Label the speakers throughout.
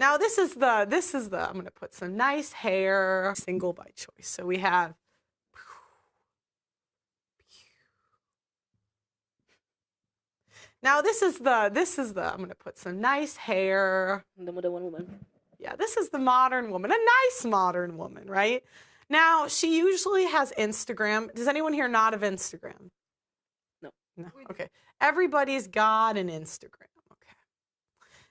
Speaker 1: Now this is the, I'm going to put some nice hair, single by choice. So we have, now this is the, I'm going to put some nice hair.
Speaker 2: The modern woman.
Speaker 1: Yeah, this is the modern woman, a nice modern woman, right? Now, she usually has Instagram. Does anyone here not have Instagram?
Speaker 2: No.
Speaker 1: No, okay. Everybody's got an Instagram, okay.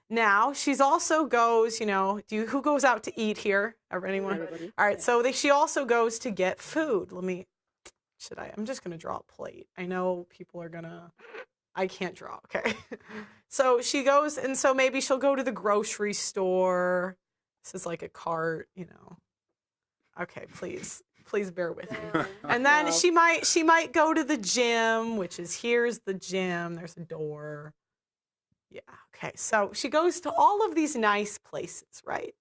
Speaker 1: Now, she's also goes, you know, who goes out to eat here? Anyone?
Speaker 2: Everybody.
Speaker 1: All right, so she also goes to get food. I'm just going to draw a plate. I know people are going to, I can't draw, okay. So she goes, and so maybe she'll go to the grocery store. This is like a cart, you know. Okay, please bear with me. And then she might go to the gym, which is, here's the gym. There's a door. Yeah, okay. So she goes to all of these nice places, right?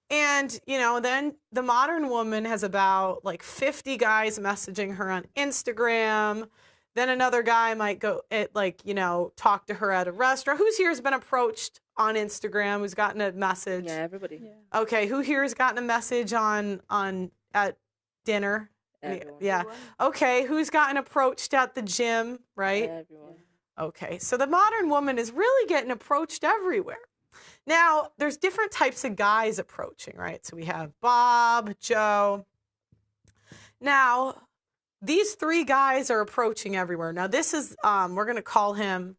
Speaker 1: And, you know, then the modern woman has about like 50 guys messaging her on Instagram. Then another guy might go talk to her at a restaurant. Who's here has been approached on Instagram? Who's gotten a message?
Speaker 2: Yeah, everybody.
Speaker 3: Yeah.
Speaker 1: Okay, who here has gotten a message at dinner?
Speaker 2: Everyone.
Speaker 1: Yeah. Okay, who's gotten approached at the gym, right?
Speaker 2: Everyone.
Speaker 1: Okay, so the modern woman is really getting approached everywhere. Now, there's different types of guys approaching, right? So we have Bob, Joe. Now, these three guys are approaching everywhere. Now, this is, we're going to call him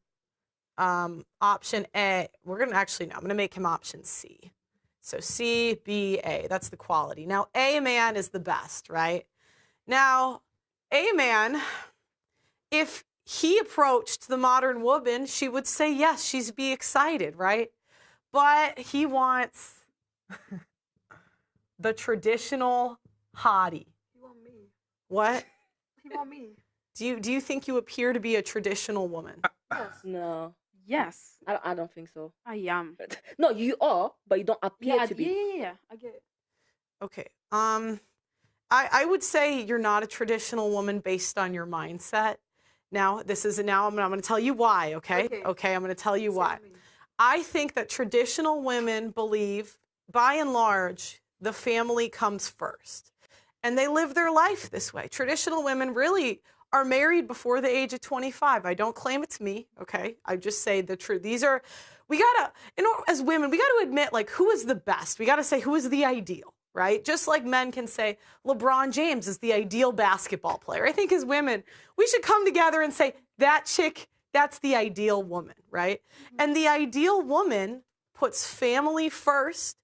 Speaker 1: option A. I'm going to make him option C. So C, B, A. That's the quality. Now, A man is the best, right? Now, A man, if he approached the modern woman, she would say yes, she'd be excited, right? But he wants the traditional hottie.
Speaker 3: He want me.
Speaker 1: What?
Speaker 3: He want me.
Speaker 1: Do you think you appear to be a traditional woman?
Speaker 3: Yes.
Speaker 2: No,
Speaker 4: Yes,
Speaker 2: I don't think so.
Speaker 4: I am.
Speaker 2: No, you are, but you don't appear
Speaker 4: Yeah,
Speaker 2: to be.
Speaker 4: yeah. I get it.
Speaker 1: Okay. I would say you're not a traditional woman based on your mindset. Now, I'm going to tell you why, okay? Okay, I'm going to tell you why. I think that traditional women believe, by and large, the family comes first. And they live their life this way. Traditional women really are married before the age of 25. I don't claim it's me, okay? I just say the truth. As women, we gotta admit, like, who is the best? We gotta say who is the ideal, right? Just like men can say LeBron James is the ideal basketball player. I think as women, we should come together and say that chick, that's the ideal woman, right? Mm-hmm. And the ideal woman puts family first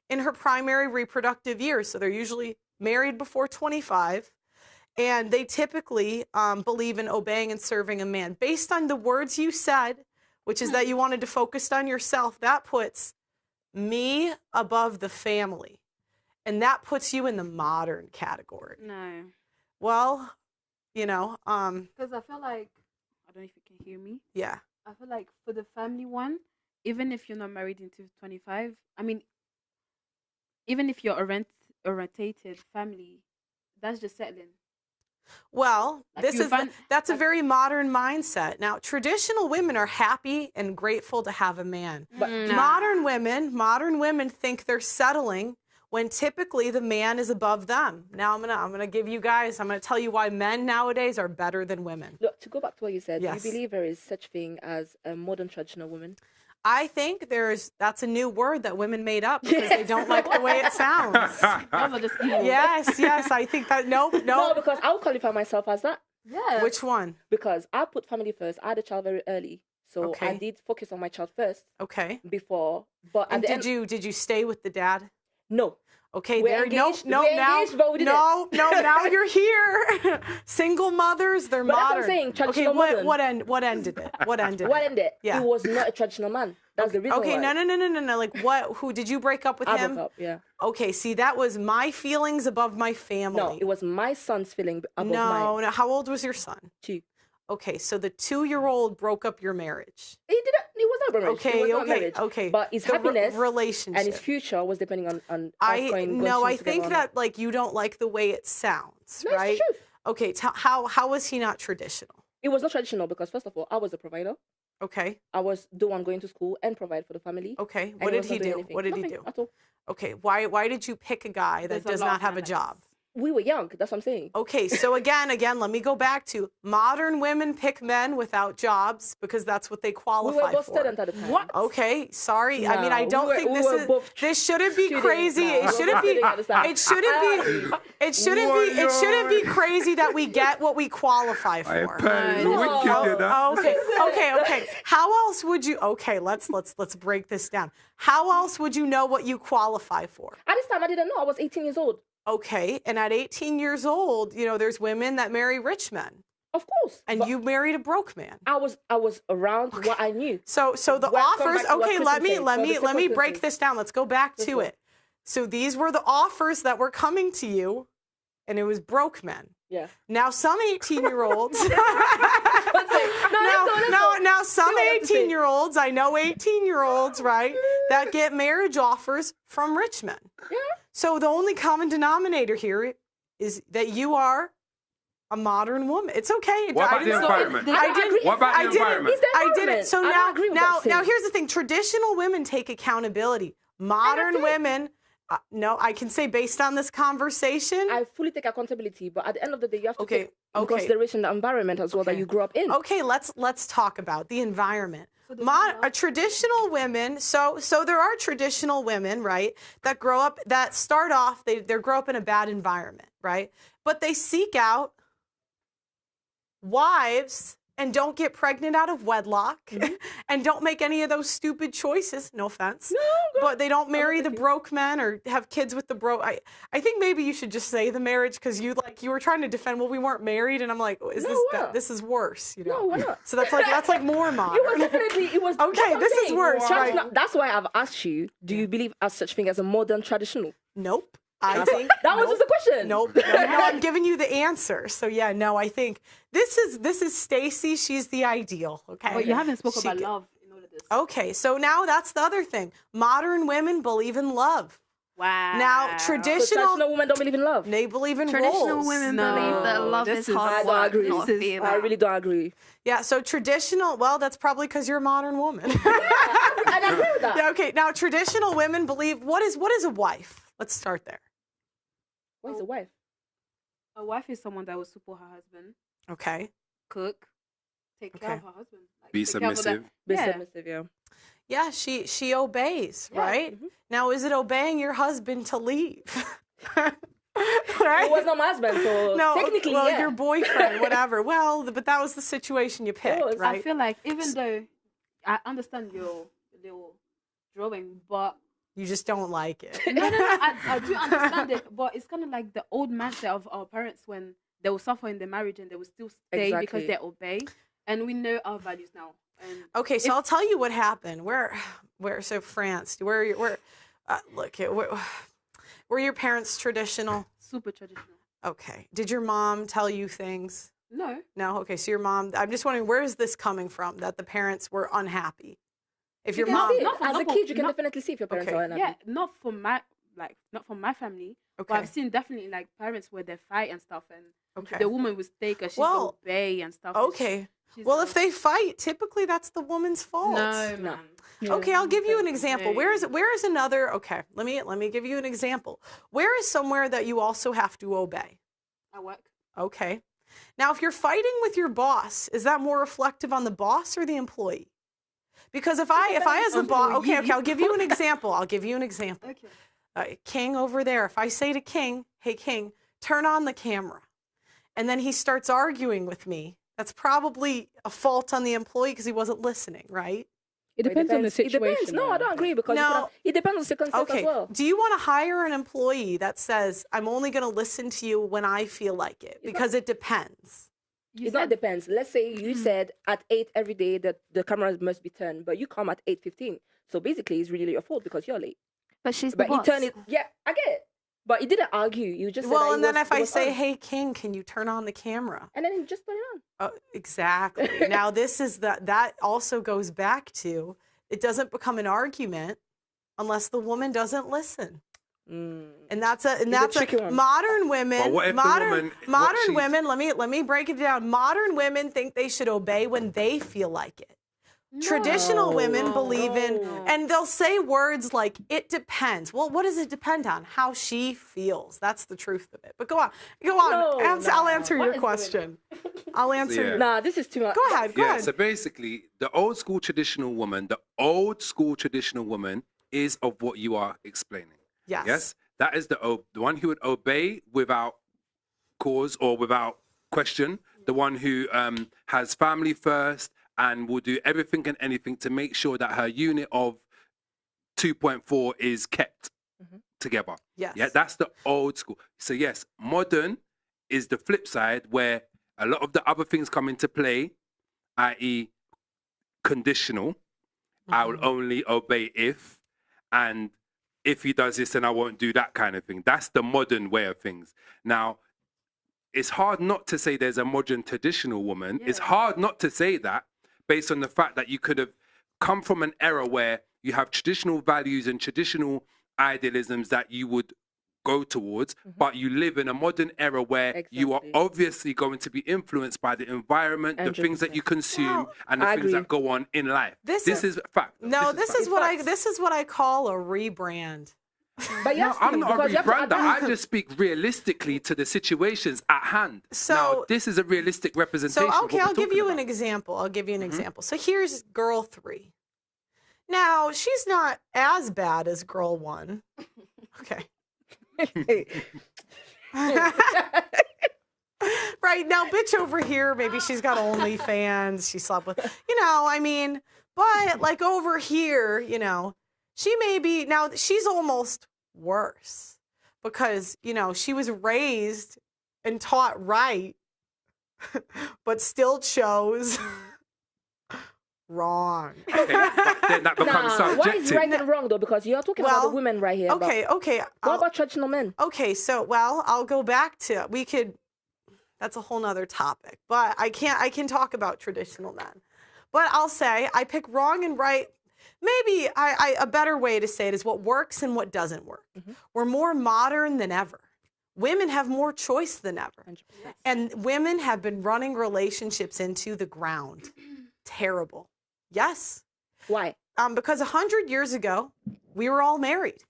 Speaker 1: in her primary reproductive years. So they're usually married before 25. And they typically believe in obeying and serving a man. Based on the words you said, which is that you wanted to focus on yourself, that puts me above the family. And that puts you in the modern category.
Speaker 4: No.
Speaker 1: Well, you know,
Speaker 3: Because I feel like,
Speaker 4: I don't know if you can hear me.
Speaker 1: yeah.
Speaker 3: I feel like
Speaker 4: For the family one, even if you're not married into 25, I mean, even if you're orientated family, that's just settling.
Speaker 1: Well,
Speaker 4: Like
Speaker 1: that's a very modern mindset. Now, traditional women are happy and grateful to have a man.
Speaker 2: But
Speaker 1: Modern women think they're settling when typically the man is above them. Now I'm gonna tell you why men nowadays are better than women.
Speaker 2: look, to go back to what you said,
Speaker 1: Yes.
Speaker 2: do you believe there is such thing as a modern traditional woman?
Speaker 1: I think that's a new word that women made up because they don't like the way it sounds. Yes, I think that, no.
Speaker 2: No, because I would qualify myself as that.
Speaker 3: yeah.
Speaker 1: Which one?
Speaker 2: Because I put family first. I had a child very early. So
Speaker 1: Okay.
Speaker 2: I did focus on my child first
Speaker 1: Okay.
Speaker 2: before. But
Speaker 1: And
Speaker 2: at the end,
Speaker 1: did you stay with the dad?
Speaker 2: no.
Speaker 1: Okay,
Speaker 2: We're
Speaker 1: there.
Speaker 2: engaged-
Speaker 1: No.
Speaker 2: we're
Speaker 1: Now,
Speaker 2: engaged, but we didn't.
Speaker 1: no. Now you're here. Single mothers, they're
Speaker 2: But that's what I'm
Speaker 1: modern.
Speaker 2: saying,
Speaker 1: Okay,
Speaker 2: traditional woman.
Speaker 1: what ended it? What ended
Speaker 2: What
Speaker 1: it?
Speaker 2: ended?
Speaker 1: Yeah.
Speaker 2: He was not a traditional man. That's the reason
Speaker 1: Okay,
Speaker 2: why.
Speaker 1: no. Like what? Who did you break up with
Speaker 2: I
Speaker 1: him?
Speaker 2: broke up, yeah.
Speaker 1: Okay, see, that was my feelings above my family.
Speaker 2: No, it was my son's feeling above mine.
Speaker 1: No. How old was your son?
Speaker 2: 2.
Speaker 1: Okay, so the 2-year-old broke up your marriage.
Speaker 2: He didn't. He was not marriage.
Speaker 1: Okay,
Speaker 2: He was not
Speaker 1: okay,
Speaker 2: marriage.
Speaker 1: okay.
Speaker 2: But his
Speaker 1: The
Speaker 2: happiness
Speaker 1: relationship
Speaker 2: and his future was depending on us
Speaker 1: I
Speaker 2: going
Speaker 1: no, I
Speaker 2: together
Speaker 1: think
Speaker 2: or
Speaker 1: that
Speaker 2: not.
Speaker 1: like you don't like the way it sounds,
Speaker 2: No, it's
Speaker 1: right?
Speaker 2: the truth.
Speaker 1: Okay, how was he not traditional?
Speaker 2: It was not traditional because first of all, I was a provider.
Speaker 1: Okay.
Speaker 2: I was the one going to school and provide for the family.
Speaker 1: Okay.
Speaker 2: and
Speaker 1: What did
Speaker 2: was
Speaker 1: he
Speaker 2: not doing
Speaker 1: do?
Speaker 2: anything.
Speaker 1: What did he
Speaker 2: Nothing
Speaker 1: do?
Speaker 2: at all.
Speaker 1: Okay. Why did you pick a guy that
Speaker 4: There's a
Speaker 1: does
Speaker 4: lot
Speaker 1: not
Speaker 4: of
Speaker 1: have a
Speaker 4: men like
Speaker 1: job?
Speaker 4: this.
Speaker 2: We were young. That's what I'm saying.
Speaker 1: Okay, so again, let me go back to modern women pick men without jobs because that's what they
Speaker 2: We
Speaker 1: qualify
Speaker 2: were both
Speaker 1: for.
Speaker 2: students at the time.
Speaker 4: What?
Speaker 1: Okay, sorry. I mean, I
Speaker 2: No,
Speaker 1: don't think
Speaker 2: we were both
Speaker 1: this shouldn't be
Speaker 2: students.
Speaker 1: crazy.
Speaker 2: No,
Speaker 1: It
Speaker 2: we were
Speaker 1: shouldn't
Speaker 2: both
Speaker 1: be.
Speaker 2: students at the time.
Speaker 1: It shouldn't be crazy that we get what we qualify for.
Speaker 5: Apparently, we give you that.
Speaker 1: Okay. How else would you? Okay, let's break this down. How else would you know what you qualify for?
Speaker 2: At this time, I didn't know. I was 18 years old.
Speaker 1: Okay, and at 18 years old, there's women that marry rich men,
Speaker 2: Of course.
Speaker 1: and
Speaker 2: But
Speaker 1: you married a broke man.
Speaker 2: I was around what I knew.
Speaker 1: So the
Speaker 2: Welcome
Speaker 1: offers.
Speaker 2: back to what
Speaker 1: Okay,
Speaker 2: Kristen
Speaker 1: let
Speaker 2: said, for the
Speaker 1: me break
Speaker 2: circumstances.
Speaker 1: this down. Let's go back to
Speaker 2: one.
Speaker 1: it. So these were the offers that were coming to you, and it was broke men.
Speaker 2: Yeah.
Speaker 1: Now some 18-year-olds.
Speaker 2: Let's go.
Speaker 1: Now some
Speaker 2: See what you have to say.
Speaker 1: 18-year-olds. I know 18-year-olds, right? That get marriage offers from rich men.
Speaker 2: Yeah.
Speaker 1: So the only common denominator here is that you are a modern woman. It's okay.
Speaker 5: What about
Speaker 1: I
Speaker 5: the
Speaker 1: didn't-
Speaker 5: environment?
Speaker 1: I didn't.
Speaker 5: What about
Speaker 1: I
Speaker 5: the
Speaker 1: didn't-
Speaker 5: environment?
Speaker 2: It's the
Speaker 1: I didn't.
Speaker 2: environment.
Speaker 1: So
Speaker 2: I don't
Speaker 1: now,
Speaker 2: agree with
Speaker 1: now,
Speaker 2: that
Speaker 1: now
Speaker 2: thing.
Speaker 1: here's the thing. Traditional women take accountability. Modern
Speaker 2: did.
Speaker 1: women, no, I can say based on this conversation.
Speaker 2: I fully take accountability, but at the end of the day, you have to
Speaker 1: Okay,
Speaker 2: take in
Speaker 1: okay.
Speaker 2: consideration the environment as well that
Speaker 1: Okay.
Speaker 2: you grew up in.
Speaker 1: Okay, let's talk about the environment.
Speaker 3: So there's no love?
Speaker 1: Traditional women, so there are traditional women, right, that grow up, that start off, they grow up in a bad environment, right? But they seek out wives and don't get pregnant out of wedlock and don't make any of those stupid choices, no offense. But they don't marry the broke men or have kids with the broke. I think maybe you should just say the marriage because you were trying to defend, well, we weren't married, and I'm like, this is worse,
Speaker 2: No, why not?
Speaker 1: So that's like more modern.
Speaker 2: It was definitely, it was.
Speaker 1: Okay,
Speaker 2: that's what I'm
Speaker 1: this is
Speaker 2: saying.
Speaker 1: worse,
Speaker 2: Traditional-
Speaker 1: right?
Speaker 2: That's why I've asked you, do you believe as such thing as a modern traditional?
Speaker 1: Nope. I think
Speaker 2: That was just the question.
Speaker 1: Nope. No, I'm giving you the answer. So yeah, no, I think this is Stacy. She's the ideal. Okay.
Speaker 4: But you haven't spoken
Speaker 1: She
Speaker 4: about
Speaker 1: g-
Speaker 4: love in all of this.
Speaker 1: Okay, so now that's the other thing. Modern women believe in love.
Speaker 4: Wow.
Speaker 1: Now
Speaker 2: So
Speaker 1: traditional
Speaker 2: traditional women don't believe in love.
Speaker 1: they believe in
Speaker 6: Traditional
Speaker 1: roles.
Speaker 6: women
Speaker 4: No,
Speaker 6: believe that love
Speaker 4: this
Speaker 6: is
Speaker 4: is-
Speaker 2: I
Speaker 6: hard
Speaker 2: don't
Speaker 6: work,
Speaker 2: agree.
Speaker 6: not feeling.
Speaker 2: I really don't agree.
Speaker 1: Yeah, so traditional, well, that's probably because you're a modern woman.
Speaker 2: And I agree with that.
Speaker 1: Yeah, okay. Now traditional women believe what is a wife? Let's start there.
Speaker 2: What is a wife?
Speaker 4: A wife is someone that will support her husband,
Speaker 1: Okay.
Speaker 4: cook, take care
Speaker 1: Okay.
Speaker 4: of her husband. Like,
Speaker 5: Be
Speaker 4: take care of all that-
Speaker 5: submissive.
Speaker 2: Be
Speaker 4: Yeah.
Speaker 2: submissive, yeah.
Speaker 1: Yeah, she obeys, right?
Speaker 2: mhm.
Speaker 1: Now, is it obeying your husband to leave? right?
Speaker 2: It was not my husband, so
Speaker 1: No,
Speaker 2: technically,
Speaker 1: well,
Speaker 2: yeah.
Speaker 1: your boyfriend, whatever. Well, but that was the situation you picked,
Speaker 2: was.
Speaker 1: right?
Speaker 4: I feel like even though I understand your little drawing, but
Speaker 1: You just don't like it.
Speaker 4: no, I do understand it. But it's kind of like the old mindset of our parents when they will suffer in the marriage and they will still stay because
Speaker 2: Exactly.
Speaker 4: they obey, and we know our values now. And
Speaker 1: Okay, so I'll tell you what happened. So France, were your parents traditional?
Speaker 4: super traditional.
Speaker 1: Okay. Did your mom tell you things?
Speaker 4: No,
Speaker 1: No. Okay, so your mom. I'm just wondering, where is this coming from? That the parents were unhappy. If your
Speaker 2: You can
Speaker 1: mom.
Speaker 2: see it.
Speaker 4: not for
Speaker 2: As a
Speaker 4: example,
Speaker 2: kid, you can
Speaker 4: not-
Speaker 2: definitely see if your parents
Speaker 1: Okay.
Speaker 2: are unhappy.
Speaker 4: yeah, not from my family. But
Speaker 1: Okay.
Speaker 4: I've seen definitely like parents where they fight and stuff, and
Speaker 1: Okay.
Speaker 4: the woman will stay because she's
Speaker 1: Well,
Speaker 4: obey and stuff. and
Speaker 1: Okay.
Speaker 4: she's
Speaker 1: Well,
Speaker 4: a-
Speaker 1: if they fight, typically that's the woman's fault.
Speaker 4: no,
Speaker 2: No.
Speaker 4: man.
Speaker 1: Okay, I'll give you an example.
Speaker 4: No.
Speaker 1: Where is another? Okay, let me give you an example. Where is somewhere that you also have to obey?
Speaker 4: At work.
Speaker 1: Okay. Now, if you're fighting with your boss, is that more reflective on the boss or the employee? Because if I as the boss, okay, I'll give you an example.
Speaker 4: Okay.
Speaker 1: King over there. If I say to King, "Hey King, turn on the camera," and then he starts arguing with me, that's probably a fault on the employee because he wasn't listening, right?
Speaker 2: It
Speaker 7: It depends on the situation.
Speaker 2: It depends. No, I don't agree because
Speaker 1: No.
Speaker 2: it depends on the circumstance
Speaker 1: Okay.
Speaker 2: as well.
Speaker 1: Do you want to hire an employee that says, "I'm only going to listen to you when I feel like it," because it depends.
Speaker 4: You
Speaker 2: It not
Speaker 4: said
Speaker 2: depends. Let's say you said at 8 every day that the cameras must be turned, but you come at 8:15. So basically, it's really your fault because you're late.
Speaker 6: But she's the
Speaker 2: But he
Speaker 6: boss.
Speaker 2: turned it. Yeah, I get it. But he didn't argue. You just said
Speaker 1: Well,
Speaker 2: that
Speaker 1: and
Speaker 2: it
Speaker 1: then
Speaker 2: was-
Speaker 1: if
Speaker 2: it
Speaker 1: I
Speaker 2: was
Speaker 1: say,
Speaker 2: on.
Speaker 1: "Hey King, can you turn on the camera?"
Speaker 2: and then he just turn it on.
Speaker 1: Oh, exactly. Now this is that also goes back to it doesn't become an argument unless the woman doesn't listen. And that's a
Speaker 2: tricky one.
Speaker 1: modern women.
Speaker 5: But what if the woman- what
Speaker 1: modern
Speaker 5: she's-
Speaker 1: women? Let me break it down. Modern women think they should obey when they feel like it. Traditional women believe in,
Speaker 2: No.
Speaker 1: and they'll say words like, it depends. Well, what does it depend on? How she feels. That's the truth of it. But go on. Go on.
Speaker 2: No,
Speaker 1: I'll
Speaker 2: no.
Speaker 1: answer
Speaker 2: What
Speaker 1: your
Speaker 2: is
Speaker 1: question. I'll answer
Speaker 5: Yeah.
Speaker 1: your
Speaker 2: Nah, this is too much.
Speaker 1: Go ahead. Go
Speaker 5: Yeah,
Speaker 1: ahead.
Speaker 5: so basically, the old school traditional woman is of what you are explaining.
Speaker 1: Yes.
Speaker 5: Yes? That is the one who would obey without cause or without question, the one who has family first and will do everything and anything to make sure that her unit of 2.4 is kept together.
Speaker 1: Yes.
Speaker 5: Yeah, that's the old school. So yes, modern is the flip side where a lot of the other things come into play, i.e. conditional. I will only obey if, and if he does this, then I won't do that kind of thing. That's the modern way of things. Now, it's hard not to say there's a modern traditional woman. It's hard not to say that based on the fact that you could have come from an era where you have traditional values and traditional idealisms that you would go towards, but you live in a modern era where you are
Speaker 2: Exactly.
Speaker 5: obviously going to be influenced by the environment, the things that you consume,
Speaker 1: Well,
Speaker 5: and the
Speaker 2: I
Speaker 5: things
Speaker 2: agree.
Speaker 5: that go on in life.
Speaker 1: This
Speaker 5: This is fact.
Speaker 1: No, this
Speaker 5: fact.
Speaker 1: is what I call a rebrand.
Speaker 2: But
Speaker 5: No,
Speaker 2: yes,
Speaker 5: I'm not a
Speaker 2: because you have to
Speaker 5: rebrander. I
Speaker 2: adapt.
Speaker 5: just speak realistically to the situations at hand.
Speaker 1: So-
Speaker 5: now, this is a realistic representation.
Speaker 1: So
Speaker 5: of
Speaker 1: okay,
Speaker 5: what we're
Speaker 1: I'll give
Speaker 5: talking
Speaker 1: you an
Speaker 5: about.
Speaker 1: example. I'll give you an example. So here's girl 3. Now, she's not as bad as girl 1. Okay. Right now, bitch over here, maybe she's got OnlyFans. She slept with, I mean, but like over here, she may be, now she's almost worse because, she was raised and taught right, but still chose wrong.
Speaker 5: Okay, but then that becomes
Speaker 2: Nah, what is
Speaker 5: subjective.
Speaker 2: right and wrong though? Because you're talking about
Speaker 1: Well,
Speaker 2: the women right here. but
Speaker 1: Okay.
Speaker 2: What
Speaker 1: I'll-
Speaker 2: about traditional men?
Speaker 1: Okay, so I'll go back to that's a whole nother topic. But I can talk about traditional men. But I'll say I pick wrong and right. Maybe a better way to say it is what works and what doesn't work. We're more modern than ever. Women have more choice than ever.
Speaker 2: 100%.
Speaker 1: And women have been running relationships into the ground. Terrible. Yes.
Speaker 2: Why?
Speaker 1: Because 100 years ago, we were all married.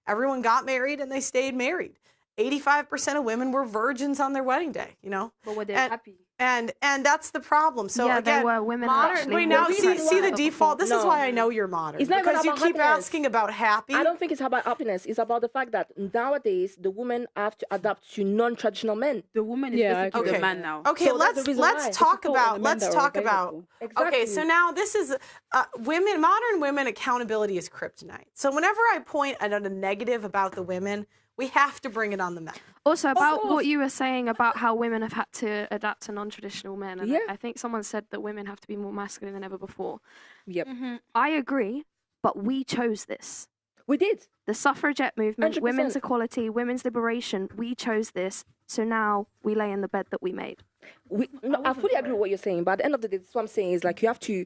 Speaker 1: Everyone got married and they stayed married. 85% of women were virgins on their wedding day,
Speaker 4: But were they
Speaker 1: And-
Speaker 4: happy?
Speaker 1: and that's the problem. So
Speaker 6: yeah,
Speaker 1: again,
Speaker 6: they were women.
Speaker 1: modern.
Speaker 6: actually
Speaker 1: Wait, now
Speaker 6: were
Speaker 1: see the
Speaker 6: pregnant
Speaker 1: default. This is
Speaker 2: No.
Speaker 1: why I know you're modern
Speaker 2: It's not even
Speaker 1: because you
Speaker 2: about
Speaker 1: keep
Speaker 2: happiness.
Speaker 1: asking about happy.
Speaker 2: I don't think it's about happiness. It's about the fact that nowadays the women have to adapt to non-traditional men.
Speaker 4: The woman is
Speaker 2: Yeah, I
Speaker 4: basically
Speaker 1: agree.
Speaker 4: the man now.
Speaker 1: Okay,
Speaker 2: So that's the reason why.
Speaker 1: let's
Speaker 2: It's
Speaker 1: talk
Speaker 2: support of
Speaker 1: about
Speaker 2: the men that are available.
Speaker 1: Okay, so
Speaker 2: Exactly.
Speaker 1: now this is modern women accountability is kryptonite. So whenever I point at a negative about the women, we have to bring it on the men.
Speaker 6: Also, about
Speaker 2: course.
Speaker 6: what you were saying about how women have had to adapt to non-traditional men, and
Speaker 2: Yeah.
Speaker 6: I think someone said that women have to be more masculine than ever before.
Speaker 2: Yep.
Speaker 6: I agree, but we chose this.
Speaker 2: We did.
Speaker 6: The suffragette movement,
Speaker 2: 100%.
Speaker 6: women's equality, women's liberation, we chose this. So now we lay in the bed that we made.
Speaker 2: I fully agree with what you're saying, but at the end of the day, this is what I'm saying is like you have to